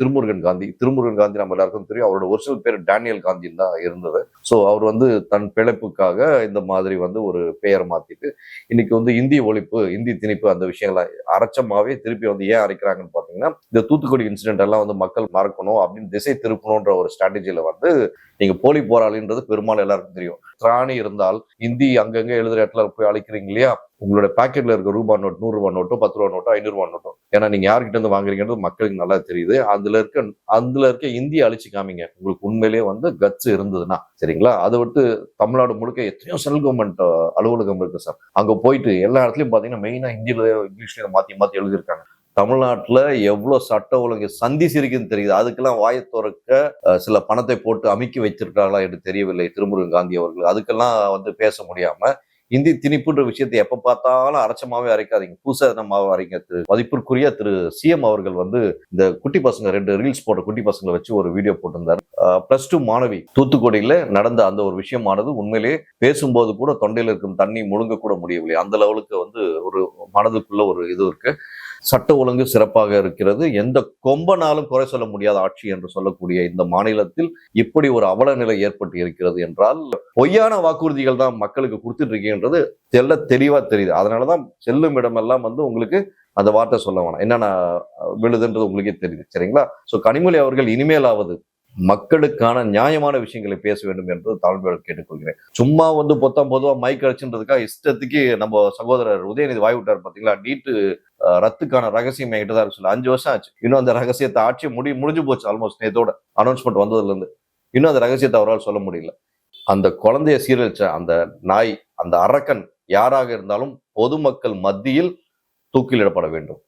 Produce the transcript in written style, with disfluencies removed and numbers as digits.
திருமுருகன் காந்தி நம்ம எல்லாருக்கும் தெரியும். அவரோட ஒரிஜினல் பேர் டேனியல் காந்தின்னு தான் இருந்தது. ஸோ அவர் தன் பிழைப்புக்காக இந்த மாதிரி ஒரு பெயரை மாத்திட்டு இன்னைக்கு இந்தி ஒழிப்பு, இந்தி திணிப்பு அந்த விஷயங்களை அரைச்சமாவே திருப்பி ஏன் அரைக்கிறாங்கன்னு பாத்தீங்கன்னா, இந்த தூத்துக்குடி இன்சிடென்ட் எல்லாம் மக்கள் மறக்கணும் அப்படின்னு திசை திருப்பணும்ன்ற ஒரு ஸ்ட்ராட்டஜியில நீங்க போலி போராளின்றது பெரும்பாலும் எல்லாருக்கும் தெரியும். திராணி இருந்தால் இந்தி அங்கங்க எழுதுற இடத்துல போய் அழைக்கிறீங்க இல்லையா, உங்களோட பாக்கெட்ல இருக்க ரூபாய் நோட், 100 ரூபாய் நோட்டோ, 10 ரூபாய் நோட்டோ, 500 ரூபாய் நோட்டோ, ஏன்னா நீங்க யார்கிட்ட இருந்து வாங்குறீங்கன்றது மக்களுக்கு நல்லா தெரியுது. அதுல இருக்க இந்தியை அழிச்சு காமிங்க உங்களுக்கு உண்மையிலேயே கட்ஸ் இருந்ததுன்னா, சரிங்களா? அதை விட்டு தமிழ்நாடு முழுக்க எத்தனையோ சென்ட்ரல் கவர்மெண்ட் அலுவலகம் இருக்கு சார். அங்க போயிட்டு எல்லா இடத்துலயும் பாத்தீங்கன்னா மெயினா ஹிந்தியில இங்கிலீஷ்ல மாத்தி எழுதியிருக்காங்க. தமிழ்நாட்டுல எவ்வளவு சட்ட ஒழுங்கு சந்தி சிரிக்குன்னு தெரியுது. அதுக்கெல்லாம் வாயை துறக்க சில பணத்தை போட்டு அமுக்கி வைத்திருக்காங்களா என்று தெரியவில்லை திருமுருகன் காந்தி அவர்கள். அதுக்கெல்லாம் பேச முடியாம இந்தி திணிப்புன்ற விஷயத்தை எப்ப பார்த்தாலும் அரைச்சமாவே அரைக்காதீங்க, புதுசா மாவை அரைங்க. மதிப்பிற்குரிய திரு சிஎம் அவர்கள் இந்த குட்டி பசங்க 2 ரீல்ஸ் போட்ட குட்டி பசங்களை வச்சு ஒரு வீடியோ போட்டிருந்தார். +2 மாணவி தூத்துக்குடியில நடந்த அந்த ஒரு விஷயமானது உண்மையிலேயே பேசும்போது கூட தொண்டையில இருக்கும் தண்ணி முழுங்க கூட முடியவில்லை. அந்த லெவலுக்கு ஒரு மனதுக்குள்ள ஒரு இது இருக்கு. சட்ட ஒழுங்கு சிறப்பாக இருக்கிறது. எந்த கொம்பனாலும் குறை சொல்ல முடியாத ஆட்சி என்று சொல்லக்கூடிய இந்த மாநிலத்தில் இப்படி ஒரு அவல நிலை ஏற்பட்டு இருக்கிறது என்றால் பொய்யான வாக்குறுதிகள் தான் மக்களுக்கு கொடுத்துட்டு இருக்கீங்கன்றது தெளிவா தெரியுது. அதனாலதான் செல்லும் இடமெல்லாம் உங்களுக்கு அந்த வார்த்தை சொல்ல வேணாம், என்னென்ன விழுதுன்றது உங்களுக்கே தெரியுது, சரிங்களா? சோ கனிமொழி அவர்கள் இனிமேலாவது மக்களுக்கான நியாயமான விஷயங்களை பேச வேண்டும் என்று தாழ்மையோடு கேட்டுக்கொள்கிறேன். சும்மா பொதுவா மைக் அடிச்சுன்றதுக்காக இஷ்டத்துக்கு நம்ம சகோதரர் உதயநிதி வாய் விட்டார் பாத்தீங்களா, நீட்டு ரத்துக்கான ரகசியம் என்கிட்ட தான் இருக்கு. 5 வருஷம் ஆச்சு. இன்னும் அந்த ரகசியத்தை ஆட்சி முடிஞ்சு போச்சு. ஆல்மோஸ்ட் நேத்தோட அனௌன்ஸ்மெண்ட் வந்ததுல இருந்து இன்னும் அந்த ரகசியத்தை அவரால் சொல்ல முடியல. அந்த குழந்தைய சீரழிச்ச அந்த நாய், அந்த அரக்கன் யாராக இருந்தாலும் பொதுமக்கள் மத்தியில் தூக்கிலிடப்பட வேண்டும்.